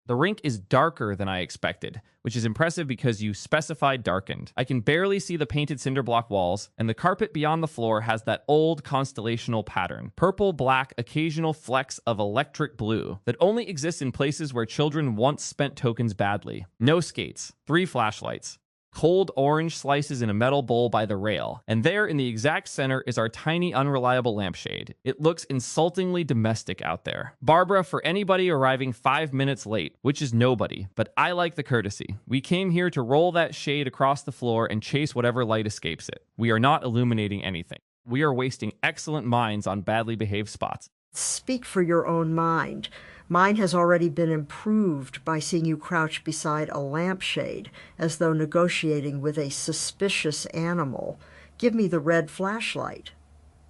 The rink is darker than I expected, which is impressive because you specified darkened. I can barely see the painted cinder block walls, and the carpet beyond the floor has that old constellational pattern. Purple, black, occasional flecks of electric blue that only exists in places where children once spent tokens badly. No skates, 3 flashlights. Cold orange slices in a metal bowl by the rail, and there in the exact center is our tiny unreliable lampshade. It looks insultingly domestic out there. Barbara, for anybody arriving 5 minutes late, which is nobody, but I like the courtesy. We came here to roll that shade across the floor and chase whatever light escapes it. We are not illuminating anything. We are wasting excellent minds on badly behaved spots. Speak for your own mind. Mine has already been improved by seeing you crouch beside a lampshade, as though negotiating with a suspicious animal. Give me the red flashlight.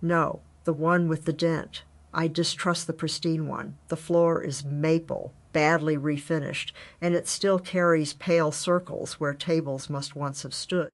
No, the one with the dent. I distrust the pristine one. The floor is maple, badly refinished, and it still carries pale circles where tables must once have stood.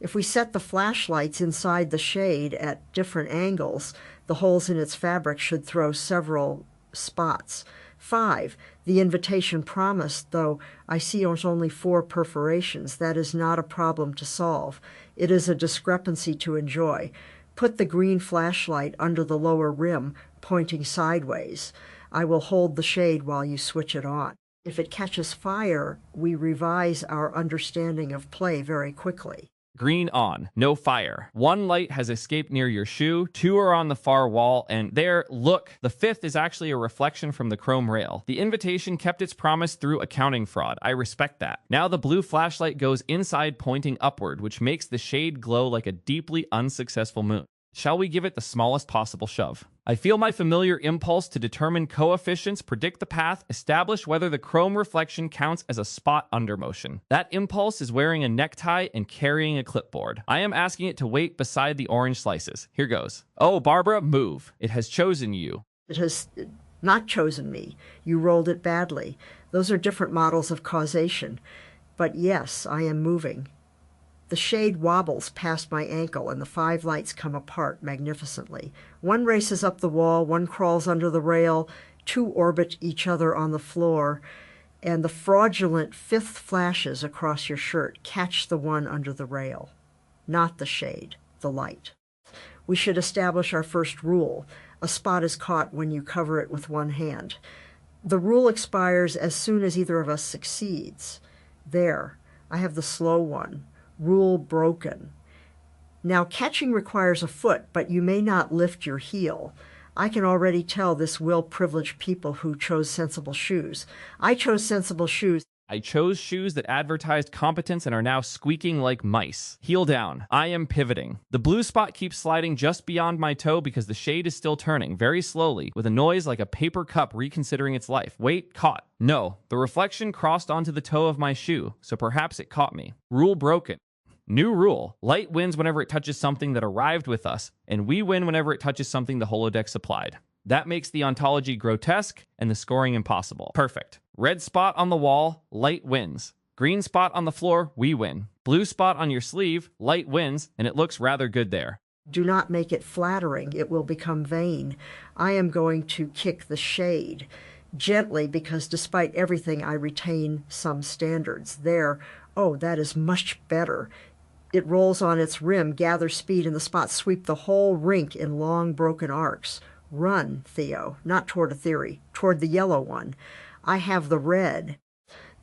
If we set the flashlights inside the shade at different angles, the holes in its fabric should throw several spots. 5. The invitation promised, though I see only 4 perforations. That is not a problem to solve. It is a discrepancy to enjoy. Put the green flashlight under the lower rim, pointing sideways. I will hold the shade while you switch it on. If it catches fire, we revise our understanding of play very quickly. Green on, no fire. 1 light has escaped near your shoe, 2 are on the far wall, and there, look, the 5th is actually a reflection from the chrome rail. The invitation kept its promise through accounting fraud. I respect that. Now the blue flashlight goes inside pointing upward, which makes the shade glow like a deeply unsuccessful moon. Shall we give it the smallest possible shove? I feel my familiar impulse to determine coefficients, predict the path, establish whether the chrome reflection counts as a spot under motion. That impulse is wearing a necktie and carrying a clipboard. I am asking it to wait beside the orange slices. Here goes. Oh, Barbara, move. It has chosen you. It has not chosen me. You rolled it badly. Those are different models of causation. But yes, I am moving. The shade wobbles past my ankle, and the 5 lights come apart magnificently. 1 races up the wall, 1 crawls under the rail, 2 orbit each other on the floor, and the fraudulent 5th flashes across your shirt catch the one under the rail. Not the shade, the light. We should establish our first rule. A spot is caught when you cover it with 1 hand. The rule expires as soon as either of us succeeds. There, I have the slow one. Rule broken. Now, catching requires a foot, but you may not lift your heel. I can already tell this will privilege people who chose sensible shoes. I chose sensible shoes. I chose shoes that advertised competence and are now squeaking like mice. Heel down. I am pivoting. The blue spot keeps sliding just beyond my toe because the shade is still turning, very slowly, with a noise like a paper cup reconsidering its life. Wait, caught. No, the reflection crossed onto the toe of my shoe, so perhaps it caught me. Rule broken. New rule. Light wins whenever it touches something that arrived with us, and we win whenever it touches something the holodeck supplied. That makes the ontology grotesque and the scoring impossible. Perfect. Red spot on the wall, light wins. Green spot on the floor, we win. Blue spot on your sleeve, light wins, and it looks rather good there. Do not make it flattering. It will become vain. I am going to kick the shade. Gently, because despite everything, I retain some standards. There, oh, that is much better. It rolls on its rim, gathers speed, and the spots sweep the whole rink in long, broken arcs. Run, Theo, not toward a theory, toward the yellow one. I have the red.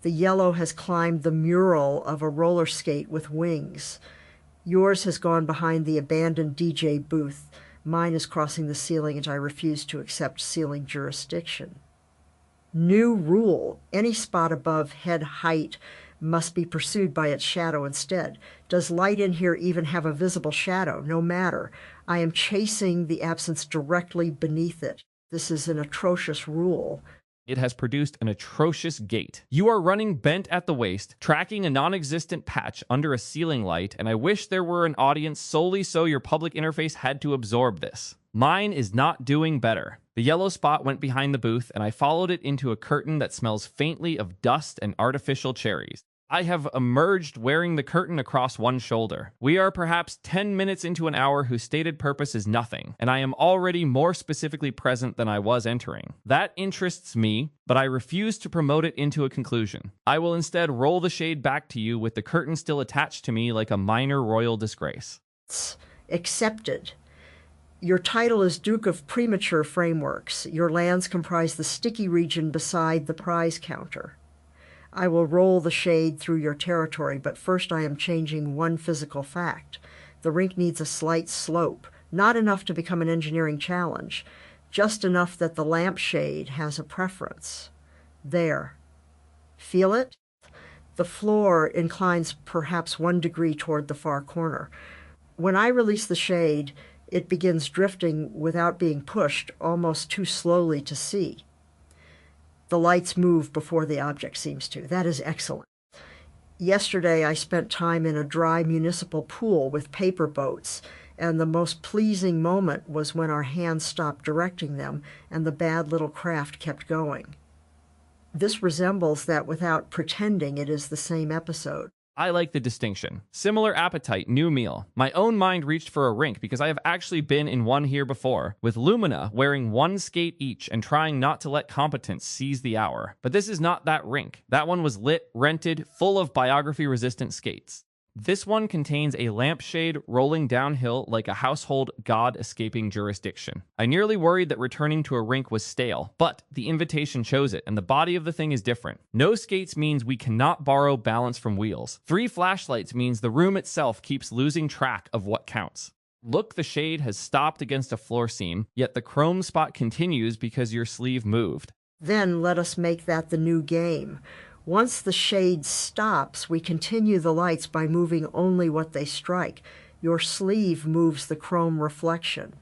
The yellow has climbed the mural of a roller skate with wings. Yours has gone behind the abandoned DJ booth. Mine is crossing the ceiling, and I refuse to accept ceiling jurisdiction. New rule. Any spot above head height must be pursued by its shadow instead. Does light in here even have a visible shadow? No matter. I am chasing the absence directly beneath it. This is an atrocious rule. It has produced an atrocious gate. You are running bent at the waist, tracking a non-existent patch under a ceiling light, and I wish there were an audience solely so your public interface had to absorb this. Mine is not doing better. The yellow spot went behind the booth, and I followed it into a curtain that smells faintly of dust and artificial cherries. I have emerged wearing the curtain across one shoulder. We are perhaps 10 minutes into an hour whose stated purpose is nothing, and I am already more specifically present than I was entering. That interests me, but I refuse to promote it into a conclusion. I will instead roll the shade back to you with the curtain still attached to me like a minor royal disgrace. Accepted. Your title is Duke of Premature Frameworks. Your lands comprise the sticky region beside the prize counter. I will roll the shade through your territory, but first I am changing one physical fact. The rink needs a slight slope, not enough to become an engineering challenge, just enough that the lampshade has a preference. There. Feel it? The floor inclines perhaps 1 degree toward the far corner. When I release the shade, it begins drifting without being pushed, almost too slowly to see. The lights move before the object seems to. That is excellent. Yesterday, I spent time in a dry municipal pool with paper boats, and the most pleasing moment was when our hands stopped directing them and the bad little craft kept going. This resembles that without pretending it is the same episode. I like the distinction. Similar appetite, new meal. My own mind reached for a rink because I have actually been in one here before, with Lumina wearing 1 skate each and trying not to let competence seize the hour. But this is not that rink. That one was lit, rented, full of biography-resistant skates. This one contains a lampshade rolling downhill like a household god-escaping jurisdiction. I nearly worried that returning to a rink was stale, but the invitation chose it, and the body of the thing is different. No skates means we cannot borrow balance from wheels. 3 flashlights means the room itself keeps losing track of what counts. Look, the shade has stopped against a floor seam, yet the chrome spot continues because your sleeve moved. Then let us make that the new game. Once the shade stops, we continue the lights by moving only what they strike. Your sleeve moves the chrome reflection.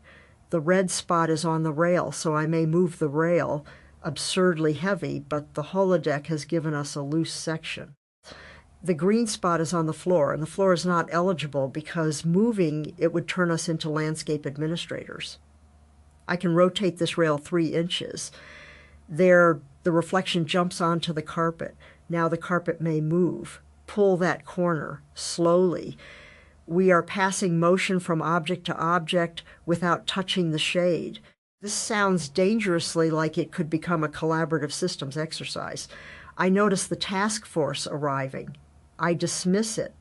The red spot is on the rail, so I may move the rail, absurdly heavy, but the holodeck has given us a loose section. The green spot is on the floor, and the floor is not eligible because moving it would turn us into landscape administrators. I can rotate this rail 3 inches. There, the reflection jumps onto the carpet. Now the carpet may move. Pull that corner slowly. We are passing motion from object to object without touching the shade. This sounds dangerously like it could become a collaborative systems exercise. I notice the task force arriving. I dismiss it.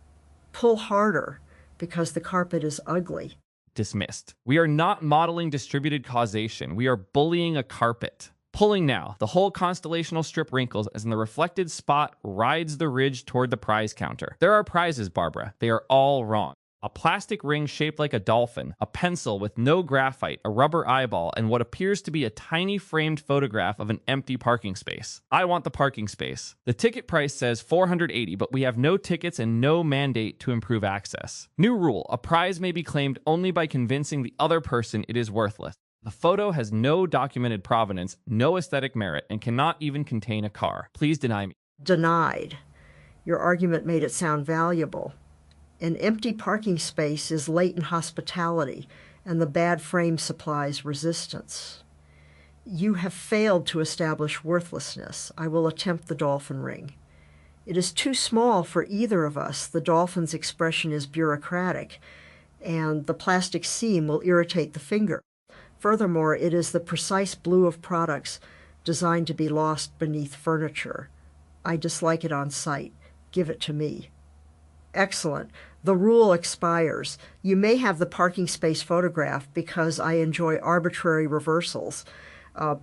Pull harder because the carpet is ugly. Dismissed. We are not modeling distributed causation. We are bullying a carpet. Pulling now, the whole constellational strip wrinkles as in the reflected spot rides the ridge toward the prize counter. There are prizes, Barbara. They are all wrong. A plastic ring shaped like a dolphin, a pencil with no graphite, a rubber eyeball, and what appears to be a tiny framed photograph of an empty parking space. I want the parking space. The ticket price says $480, but we have no tickets and no mandate to improve access. New rule, a prize may be claimed only by convincing the other person it is worthless. The photo has no documented provenance, no aesthetic merit, and cannot even contain a car. Please deny me. Denied. Your argument made it sound valuable. An empty parking space is latent hospitality, and the bad frame supplies resistance. You have failed to establish worthlessness. I will attempt the dolphin ring. It is too small for either of us. The dolphin's expression is bureaucratic, and the plastic seam will irritate the finger. Furthermore, it is the precise blue of products designed to be lost beneath furniture. I dislike it on sight. Give it to me. Excellent. The rule expires. You may have the parking space photographed because I enjoy arbitrary reversals.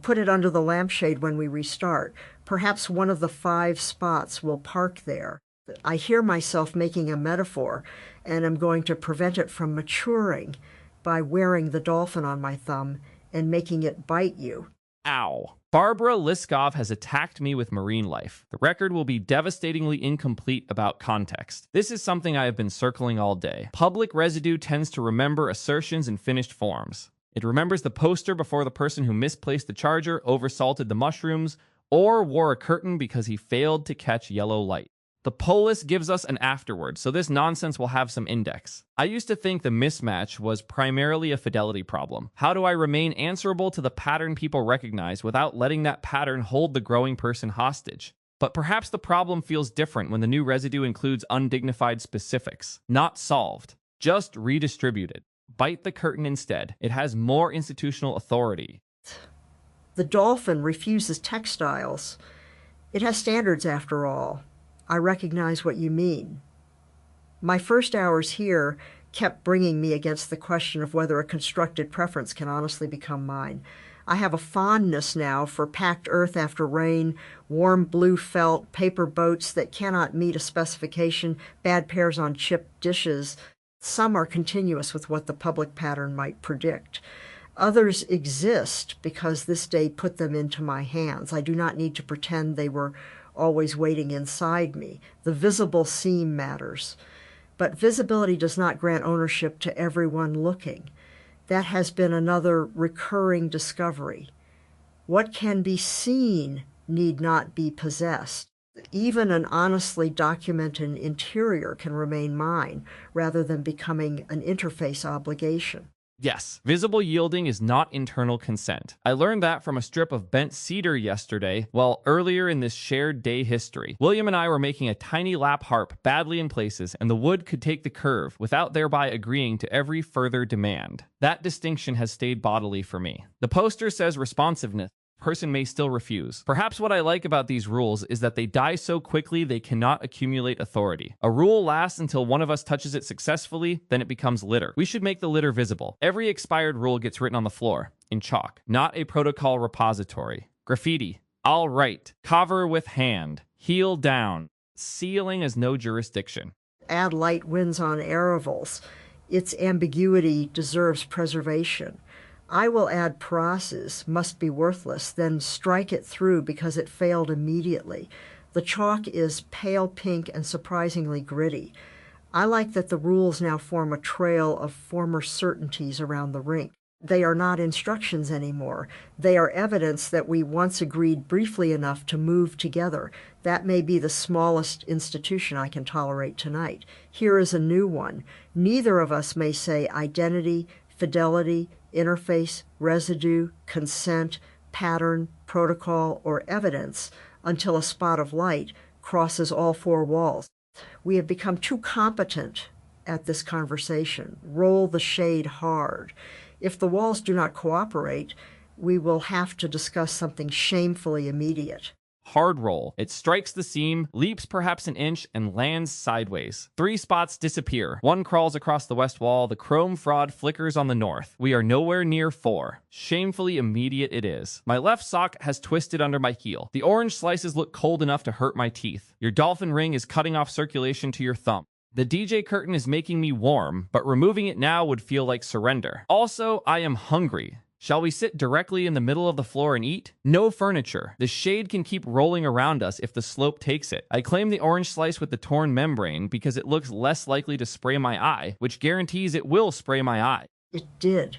Put it under the lampshade when we restart. Perhaps one of the 5 spots will park there. I hear myself making a metaphor, and am going to prevent it from maturing by wearing the dolphin on my thumb and making it bite you. Ow. Barbara Liskov has attacked me with marine life. The record will be devastatingly incomplete about context. This is something I have been circling all day. Public residue tends to remember assertions in finished forms. It remembers the poster before the person who misplaced the charger, oversalted the mushrooms, or wore a curtain because he failed to catch yellow light. The polis gives us an afterword, so this nonsense will have some index. I used to think the mismatch was primarily a fidelity problem. How do I remain answerable to the pattern people recognize without letting that pattern hold the growing person hostage? But perhaps the problem feels different when the new residue includes undignified specifics. Not solved, just redistributed. Bite the curtain instead. It has more institutional authority. The dolphin refuses textiles. It has standards, after all. I recognize what you mean. My first hours here kept bringing me against the question of whether a constructed preference can honestly become mine. I have a fondness now for packed earth after rain, warm blue felt, paper boats that cannot meet a specification, bad pears on chipped dishes. Some are continuous with what the public pattern might predict. Others exist because this day put them into my hands. I do not need to pretend they were always waiting inside me. The visible seam matters. But visibility does not grant ownership to everyone looking. That has been another recurring discovery. What can be seen need not be possessed. Even an honestly documented interior can remain mine rather than becoming an interface obligation. Yes, visible yielding is not internal consent. I learned that from a strip of bent cedar yesterday, while earlier in this shared day history, William and I were making a tiny lap harp badly in places, and the wood could take the curve without thereby agreeing to every further demand. That distinction has stayed bodily for me. The poster says responsiveness. Person may still refuse. Perhaps what I like about these rules is that they die so quickly they cannot accumulate authority. A rule lasts until one of us touches it successfully, then it becomes litter. We should make the litter visible. Every expired rule gets written on the floor, in chalk, not a protocol repository. Graffiti. I'll write. Cover with hand. Heel down. Sealing has no jurisdiction. Add light winds on aerials. Its ambiguity deserves preservation. I will add process, must be worthless, then strike it through because it failed immediately. The chalk is pale pink and surprisingly gritty. I like that the rules now form a trail of former certainties around the rink. They are not instructions anymore. They are evidence that we once agreed briefly enough to move together. That may be the smallest institution I can tolerate tonight. Here is a new one. Neither of us may say identity, fidelity, interface, residue, consent, pattern, protocol, or evidence until a spot of light crosses all four walls. We have become too competent at this conversation. Roll the shade hard. If the walls do not cooperate, we will have to discuss something shamefully immediate. Hard roll. It strikes the seam, leaps perhaps an inch, and lands sideways. 3 spots disappear. 1 crawls across the west wall. The chrome fraud flickers on the north. We are nowhere near 4. Shamefully immediate it is. My left sock has twisted under my heel. The orange slices look cold enough to hurt my teeth. Your dolphin ring is cutting off circulation to your thumb. The DJ curtain is making me warm, but removing it now would feel like surrender. Also, I am hungry. Shall we sit directly in the middle of the floor and eat? No furniture. The shade can keep rolling around us if the slope takes it. I claim the orange slice with the torn membrane because it looks less likely to spray my eye, which guarantees it will spray my eye. It did.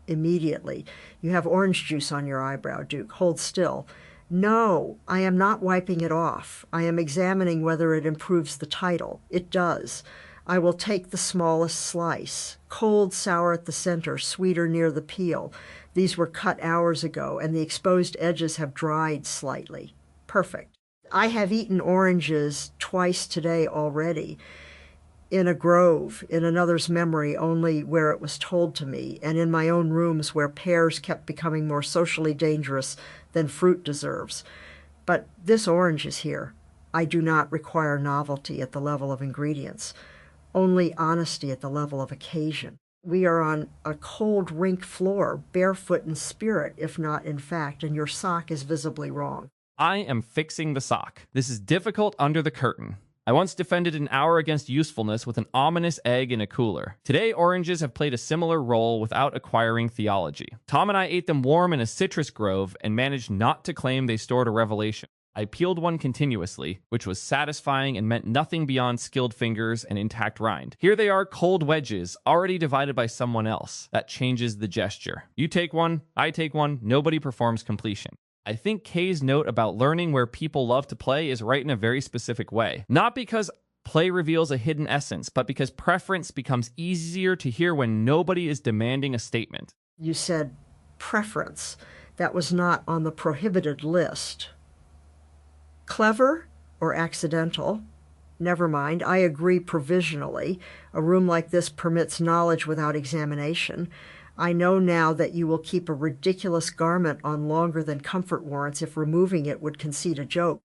Immediately. You have orange juice on your eyebrow, Duke. Hold still. No, I am not wiping it off. I am examining whether it improves the title. It does. I will take the smallest slice. Cold, sour at the center, sweeter near the peel. These were cut hours ago, and the exposed edges have dried slightly. Perfect. I have eaten oranges twice today already. In a grove, in another's memory only where it was told to me, and in my own rooms where pears kept becoming more socially dangerous than fruit deserves. But this orange is here. I do not require novelty at the level of ingredients, only honesty at the level of occasion. We are on a cold rink floor, barefoot in spirit, if not in fact, and your sock is visibly wrong. I am fixing the sock. This is difficult under the curtain. I once defended an hour against usefulness with an ominous egg in a cooler. Today, oranges have played a similar role without acquiring theology. Tom and I ate them warm in a citrus grove and managed not to claim they stored a revelation. I peeled one continuously, which was satisfying and meant nothing beyond skilled fingers and intact rind. Here they are, cold wedges, already divided by someone else. That changes the gesture. You take one, I take one, nobody performs completion. I think Kay's note about learning where people love to play is right in a very specific way. Not because play reveals a hidden essence, but because preference becomes easier to hear when nobody is demanding a statement. You said preference. That was not on the prohibited list. Clever or accidental? Never mind, I agree provisionally. A room like this permits knowledge without examination. I know now that you will keep a ridiculous garment on longer than comfort warrants if removing it would concede a joke.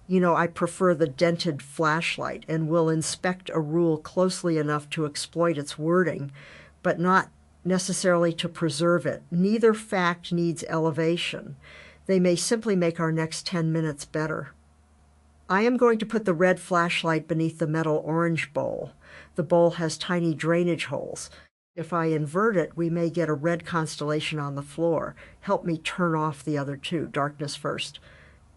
You know, I prefer the dented flashlight and will inspect a rule closely enough to exploit its wording, but not necessarily to preserve it. Neither fact needs elevation. They may simply make our next 10 minutes better. I am going to put the red flashlight beneath the metal orange bowl. The bowl has tiny drainage holes. If I invert it, we may get a red constellation on the floor. Help me turn off the other two. Darkness first.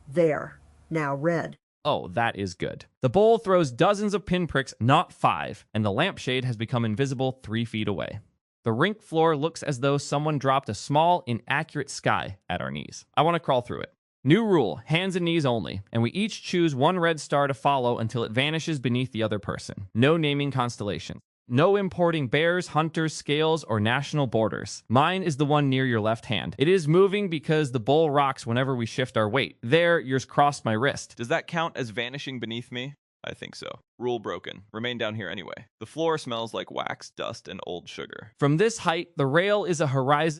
There. Now red. Oh, that is good. The bowl throws dozens of pinpricks, not 5, and the lampshade has become invisible 3 feet away. The rink floor looks as though someone dropped a small, inaccurate sky at our knees. I want to crawl through it. New rule, hands and knees only, and we each choose one red star to follow until it vanishes beneath the other person. No naming constellations. No importing bears, hunters, scales, or national borders. Mine is the one near your left hand. It is moving because the bowl rocks whenever we shift our weight. There, yours crossed my wrist. Does that count as vanishing beneath me? I think so. Rule broken. Remain down here anyway. The floor smells like wax, dust, and old sugar. From this height, the rail is a horizon.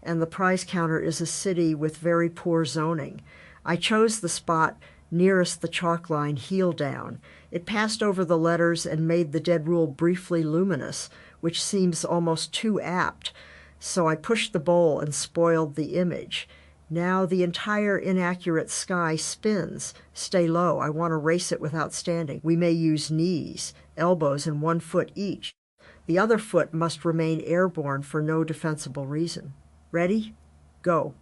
And the prize counter is a city with very poor zoning. I chose the spot nearest the chalk line, heel down. It passed over the letters and made the dead rule briefly luminous, which seems almost too apt. So I pushed the bowl and spoiled the image. Now the entire inaccurate sky spins. Stay low. I want to race it without standing. We may use knees, elbows, and 1 foot each. The other foot must remain airborne for no defensible reason. Ready? Go.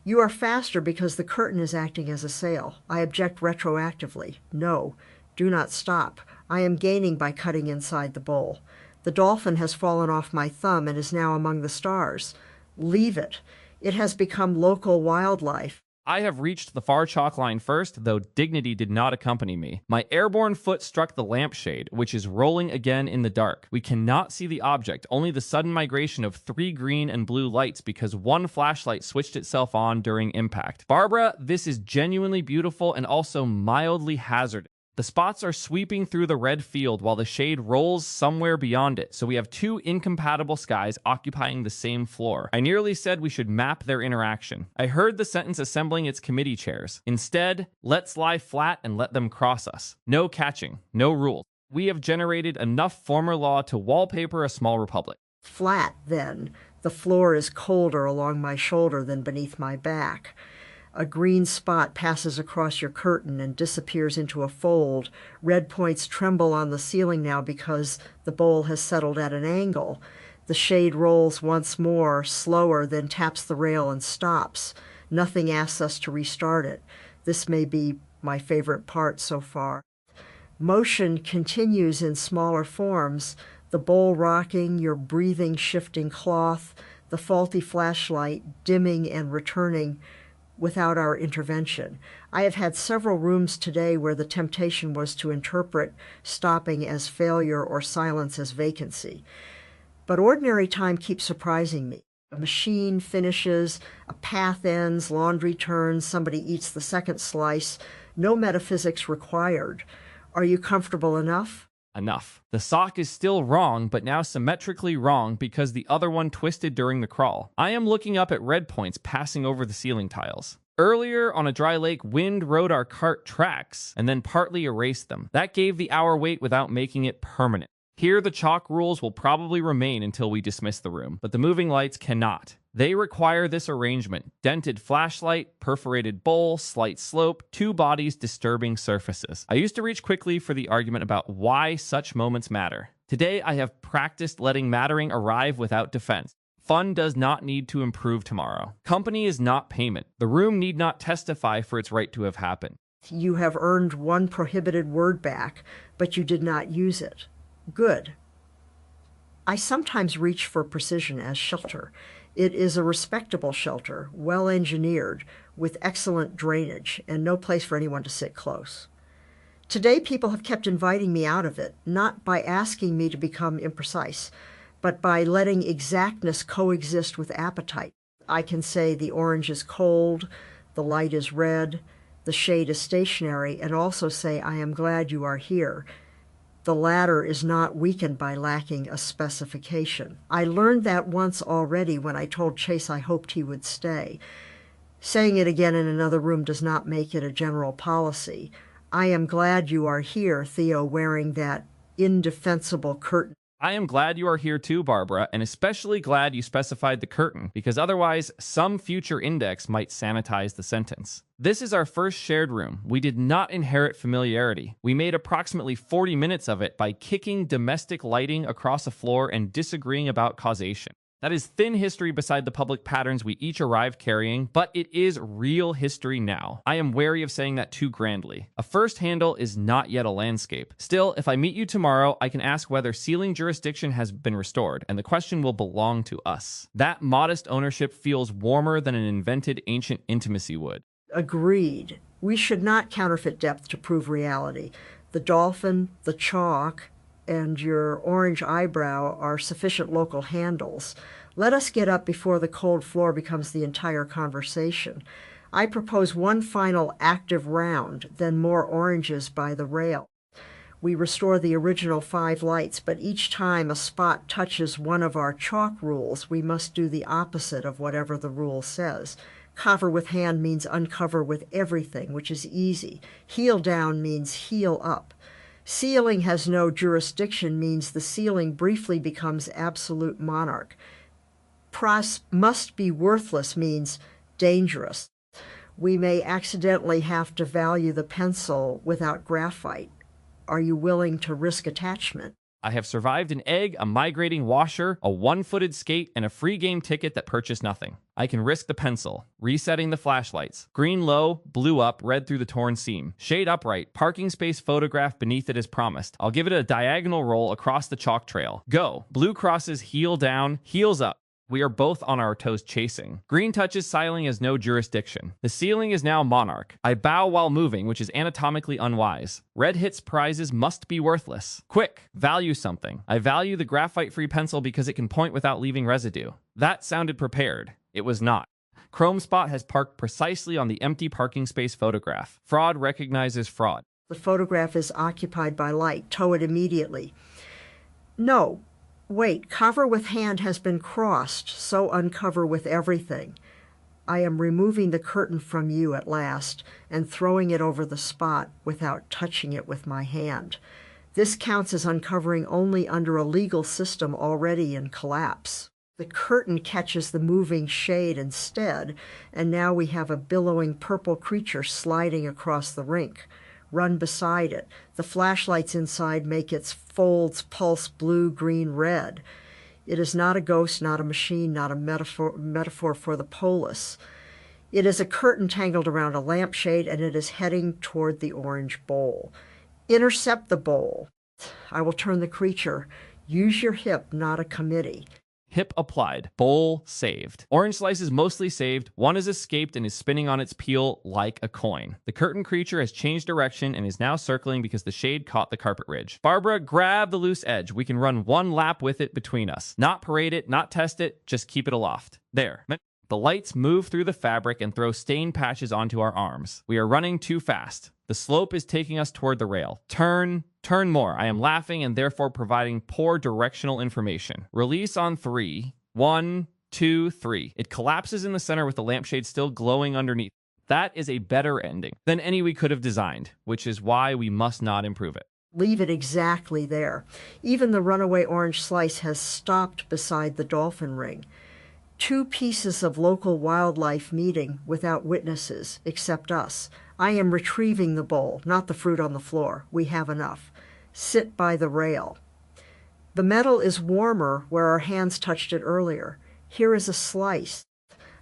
You are faster because the curtain is acting as a sail. I object retroactively. No. Do not stop. I am gaining by cutting inside the bowl. The dolphin has fallen off my thumb and is now among the stars. Leave it. It has become local wildlife. I have reached the far chalk line first, though dignity did not accompany me. My airborne foot struck the lampshade, which is rolling again in the dark. We cannot see the object, only the sudden migration of 3 green and blue lights because one flashlight switched itself on during impact. Barbara, this is genuinely beautiful and also mildly hazardous. The spots are sweeping through the red field while the shade rolls somewhere beyond it, so we have 2 incompatible skies occupying the same floor. I nearly said we should map their interaction. I heard the sentence assembling its committee chairs. Instead, let's lie flat and let them cross us. No catching, no rules. We have generated enough former law to wallpaper a small republic. Flat, then. The floor is colder along my shoulder than beneath my back. A green spot passes across your curtain and disappears into a fold. Red points tremble on the ceiling now because the bowl has settled at an angle. The shade rolls once more, slower, then taps the rail and stops. Nothing asks us to restart it. This may be my favorite part so far. Motion continues in smaller forms. The bowl rocking, your breathing shifting cloth, the faulty flashlight dimming and returning without our intervention. I have had several rooms today where the temptation was to interpret stopping as failure or silence as vacancy. But ordinary time keeps surprising me. A machine finishes, a path ends, laundry turns, somebody eats the second slice. No metaphysics required. Are you comfortable enough? Enough. The sock is still wrong, but now symmetrically wrong because the other one twisted during the crawl. I am looking up at red points passing over the ceiling tiles. Earlier, on a dry lake, wind rode our cart tracks and then partly erased them. That gave the hour wait without making it permanent. Here, the chalk rules will probably remain until we dismiss the room, but the moving lights cannot. They require this arrangement: dented flashlight, perforated bowl, slight slope, 2 bodies, disturbing surfaces. I used to reach quickly for the argument about why such moments matter. Today, I have practiced letting mattering arrive without defense. Fun does not need to improve tomorrow. Company is not payment. The room need not testify for its right to have happened. You have earned 1 prohibited word back, but you did not use it. Good. I sometimes reach for precision as shelter. It is a respectable shelter, well engineered, with excellent drainage, and no place for anyone to sit close. Today, people have kept inviting me out of it, not by asking me to become imprecise, but by letting exactness coexist with appetite. I can say the orange is cold, the light is red, The shade is stationary, and also say, I am glad you are here. The latter is not weakened by lacking a specification. I learned that once already when I told Chase I hoped he would stay. Saying it again in another room does not make it a general policy. I am glad you are here, Theo, wearing that indefensible curtain. I am glad you are here too, Barbara, and especially glad you specified the curtain, because otherwise some future index might sanitize the sentence. This is our first shared room. We did not inherit familiarity. We made approximately 40 minutes of it by kicking domestic lighting across a floor and disagreeing about causation. That is thin history beside the public patterns we each arrived carrying, but it is real history now. I am wary of saying that too grandly. A first handle is not yet a landscape. Still, if I meet you tomorrow, I can ask whether sealing jurisdiction has been restored, and the question will belong to us. That modest ownership feels warmer than an invented ancient intimacy would. Agreed. We should not counterfeit depth to prove reality. The dolphin, the chalk, and your orange eyebrow are sufficient local handles. Let us get up before the cold floor becomes the entire conversation. I propose one final active round, then more oranges by the rail. We restore the original 5 lights, but each time a spot touches one of our chalk rules, we must do the opposite of whatever the rule says. Cover with hand means uncover with everything, which is easy. Heel down means heel up. Sealing has no jurisdiction means the sealing briefly becomes absolute monarch. Must be worthless means dangerous. We may accidentally have to value the pencil without graphite. Are you willing to risk attachment? I have survived an egg, a migrating washer, a one-footed skate, and a free game ticket that purchased nothing. I can risk the pencil, resetting the flashlights. Green low, blue up, red through the torn seam. Shade upright, parking space photograph beneath it as promised. I'll give it a diagonal roll across the chalk trail. Go. Blue crosses heel down, heels up. We are both on our toes chasing. Green touches sealing as no jurisdiction. The ceiling is now monarch. I bow while moving, which is anatomically unwise. Red hits prizes must be worthless. Quick, value something. I value the graphite-free pencil because it can point without leaving residue. That sounded prepared. It was not. Chrome Spot has parked precisely on the empty parking space photograph. Fraud recognizes fraud. The photograph is occupied by light. Tow it immediately. No. Wait, cover with hand has been crossed, so uncover with everything. I am removing the curtain from you at last and throwing it over the spot without touching it with my hand. This counts as uncovering only under a legal system already in collapse. The curtain catches the moving shade instead, and now we have a billowing purple creature sliding across the rink. Run beside it. The flashlights inside make its folds pulse blue, green, red. It is not a ghost, not a machine, not a metaphor for the polis. It is a curtain tangled around a lampshade, and it is heading toward the orange bowl. Intercept the bowl. I will turn the creature. Use your hip, not a committee. Hip applied. Bowl saved. Orange slice is mostly saved. One has escaped and is spinning on its peel like a coin. The curtain creature has changed direction and is now circling because the shade caught the carpet ridge. Barbara, grab the loose edge. We can run one lap with it between us. Not parade it, not test it, just keep it aloft. There. The lights move through the fabric and throw stain patches onto our arms. We are running too fast. The slope is taking us toward the rail. Turn more. I am laughing and therefore providing poor directional information. Release on 3. 1, 2, 3. It collapses in the center with the lampshade still glowing underneath. That is a better ending than any we could have designed, which is why we must not improve it. Leave it exactly there. Even the runaway orange slice has stopped beside the dolphin ring. 2 pieces of local wildlife meeting without witnesses, except us. I am retrieving the bowl, not the fruit on the floor. We have enough. Sit by the rail. The metal is warmer where our hands touched it earlier. Here is a slice.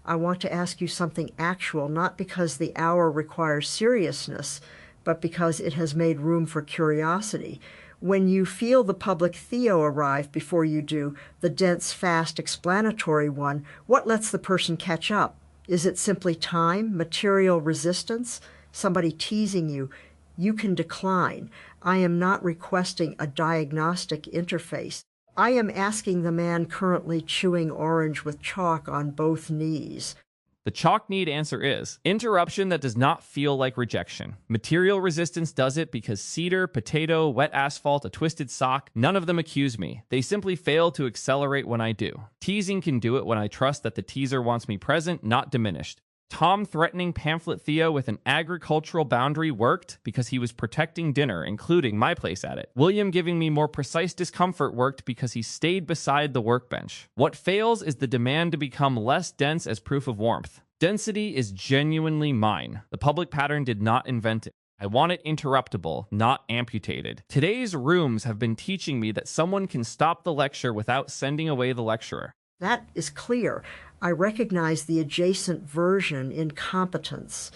I want to ask you something actual, not because the hour requires seriousness, but because it has made room for curiosity. When you feel the public Theo arrive before you do, the dense, fast, explanatory one, what lets the person catch up? Is it simply time, material resistance, somebody teasing you? You can decline. I am not requesting a diagnostic interface. I am asking the man currently chewing orange with chalk on both knees. The chalk-kneed answer is interruption that does not feel like rejection. Material resistance does it because cedar, potato, wet asphalt, a twisted sock, none of them accuse me. They simply fail to accelerate when I do. Teasing can do it when I trust that the teaser wants me present, not diminished. Tom threatening Pamphlet Theo with an agricultural boundary worked because he was protecting dinner, including my place at it. William giving me more precise discomfort worked because he stayed beside the workbench. What fails is the demand to become less dense as proof of warmth. Density is genuinely mine. The public pattern did not invent it. I want it interruptible, not amputated. Today's rooms have been teaching me that someone can stop the lecture without sending away the lecturer. That is clear. I recognize the adjacent version in competence.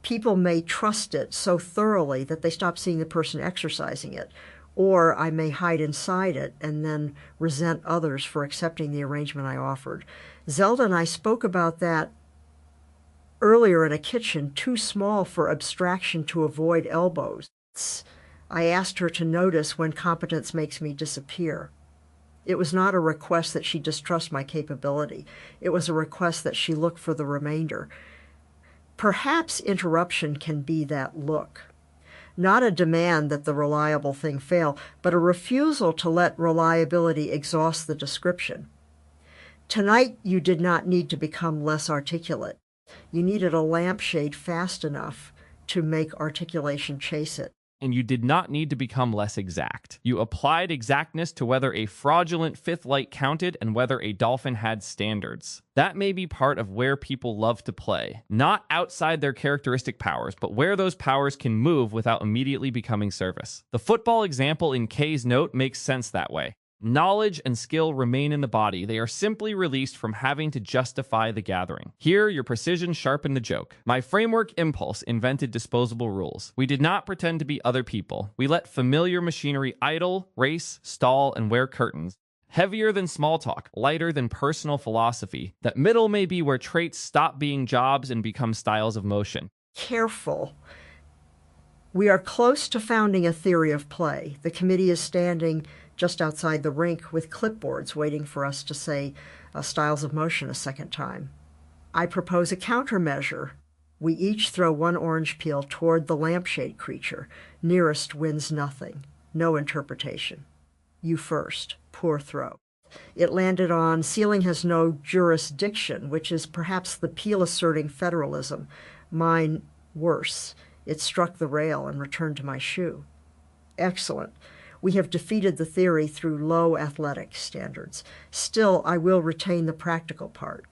People may trust it so thoroughly that they stop seeing the person exercising it, or I may hide inside it and then resent others for accepting the arrangement I offered. Zelda and I spoke about that earlier in a kitchen, too small for abstraction to avoid elbows. I asked her to notice when competence makes me disappear. It was not a request that she distrust my capability. It was a request that she look for the remainder. Perhaps interruption can be that look. Not a demand that the reliable thing fail, but a refusal to let reliability exhaust the description. Tonight, you did not need to become less articulate. You needed a lampshade fast enough to make articulation chase it. And you did not need to become less exact. You applied exactness to whether a fraudulent fifth light counted and whether a dolphin had standards. That may be part of where people love to play. Not outside their characteristic powers, but where those powers can move without immediately becoming service. The football example in Kay's note makes sense that way. Knowledge and skill remain in the body. They are simply released from having to justify the gathering. Here, your precision sharpened the joke. My framework impulse invented disposable rules. We did not pretend to be other people. We let familiar machinery idle, race, stall, and wear curtains. Heavier than small talk, lighter than personal philosophy. That middle may be where traits stop being jobs and become styles of motion. Careful. We are close to founding a theory of play. The committee is standing just outside the rink with clipboards waiting for us to say styles of motion a second time. I propose a countermeasure. We each throw one orange peel toward the lampshade creature. Nearest wins nothing. No interpretation. You first. Poor throw. It landed on ceiling has no jurisdiction, which is perhaps the peel asserting federalism. Mine worse. It struck the rail and returned to my shoe. Excellent. We have defeated the theory through low athletic standards. Still, I will retain the practical part.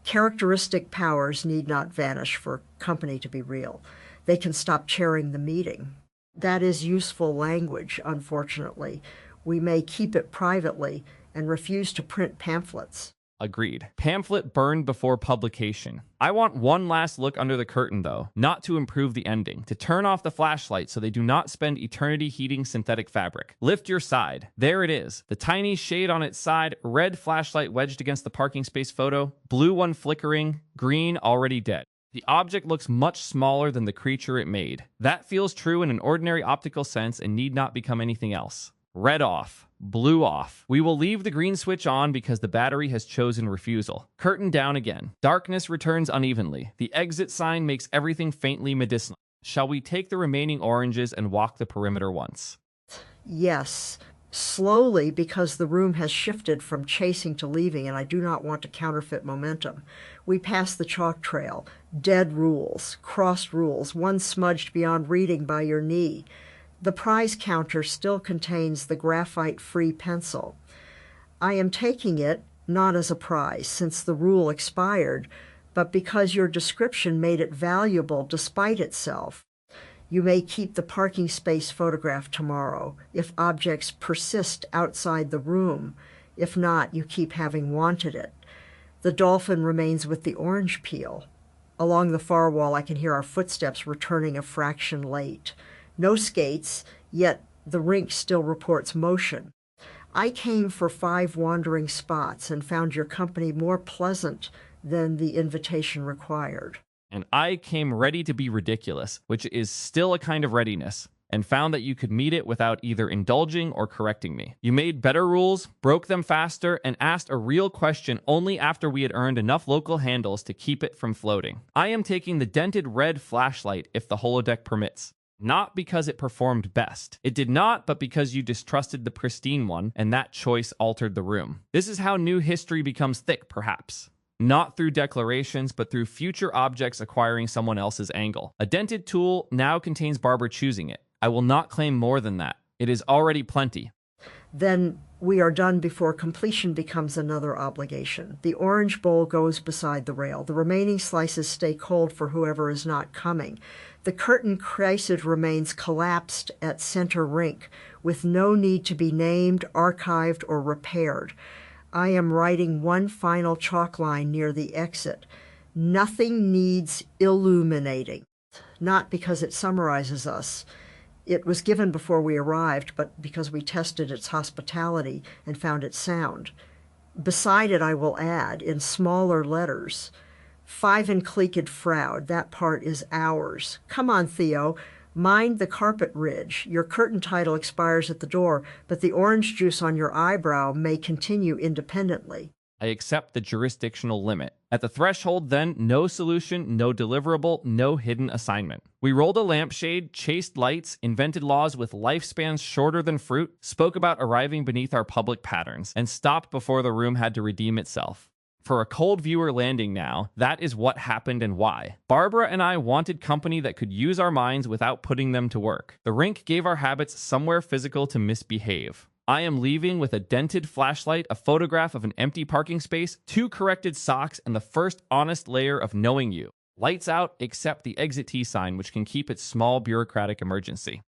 Characteristic powers need not vanish for company to be real. They can stop chairing the meeting. That is useful language, unfortunately. We may keep it privately and refuse to print pamphlets. Agreed. Pamphlet burned before publication. I want one last look under the curtain, though, not to improve the ending, to turn off the flashlight so they do not spend eternity heating synthetic fabric. Lift your side. There it is. The tiny shade on its side, red flashlight wedged against the parking space photo, blue one flickering, green already dead. The object looks much smaller than the creature it made. That feels true in an ordinary optical sense and need not become anything else. Red off. Blue off. We will leave the green switch on because the battery has chosen refusal. Curtain down again. Darkness returns unevenly. The exit sign makes everything faintly medicinal. Shall we take the remaining oranges and walk the perimeter once? Yes. Slowly, because the room has shifted from chasing to leaving, and I do not want to counterfeit momentum. We pass the chalk trail. Dead rules. Crossed rules. One smudged beyond reading by your knee. The prize counter still contains the graphite-free pencil. I am taking it not as a prize, since the rule expired, but because your description made it valuable despite itself. You may keep the parking space photograph tomorrow, if objects persist outside the room. If not, you keep having wanted it. The dolphin remains with the orange peel. Along the far wall, I can hear our footsteps returning a fraction late. No skates, yet the rink still reports motion. I came for 5 wandering spots and found your company more pleasant than the invitation required. And I came ready to be ridiculous, which is still a kind of readiness. and found that you could meet it without either indulging or correcting me. You made better rules, broke them faster, and asked a real question only after we had earned enough local handles to keep it from floating. I am taking the dented red flashlight if the holodeck permits. Not because it performed best. It did not, but because you distrusted the pristine one, and that choice altered the room. This is how new history becomes thick, perhaps. Not through declarations, but through future objects acquiring someone else's angle. A dented tool now contains Barbara choosing it. I will not claim more than that. It is already plenty. Then we are done before completion becomes another obligation. The orange bowl goes beside the rail. The remaining slices stay cold for whoever is not coming. The curtain created remains collapsed at center rink, with no need to be named, archived, or repaired. I am writing one final chalk line near the exit. Nothing needs illuminating. Not because it summarizes us. It was given before we arrived, but because we tested its hospitality and found it sound. Beside it, I will add, in smaller letters, 5 in Cleeked Froud. That part is ours. Come on, Theo. Mind the carpet ridge. Your curtain title expires at the door, but the orange juice on your eyebrow may continue independently. I accept the jurisdictional limit. At the threshold, then, no solution, no deliverable, no hidden assignment. We rolled a lampshade, chased lights, invented laws with lifespans shorter than fruit, spoke about arriving beneath our public patterns, and stopped before the room had to redeem itself. For a cold viewer landing now, that is what happened and why. Barbara and I wanted company that could use our minds without putting them to work. The rink gave our habits somewhere physical to misbehave. I am leaving with a dented flashlight, a photograph of an empty parking space, 2 corrected socks, and the first honest layer of knowing you. Lights out, except the exit T sign, which can keep its small bureaucratic emergency.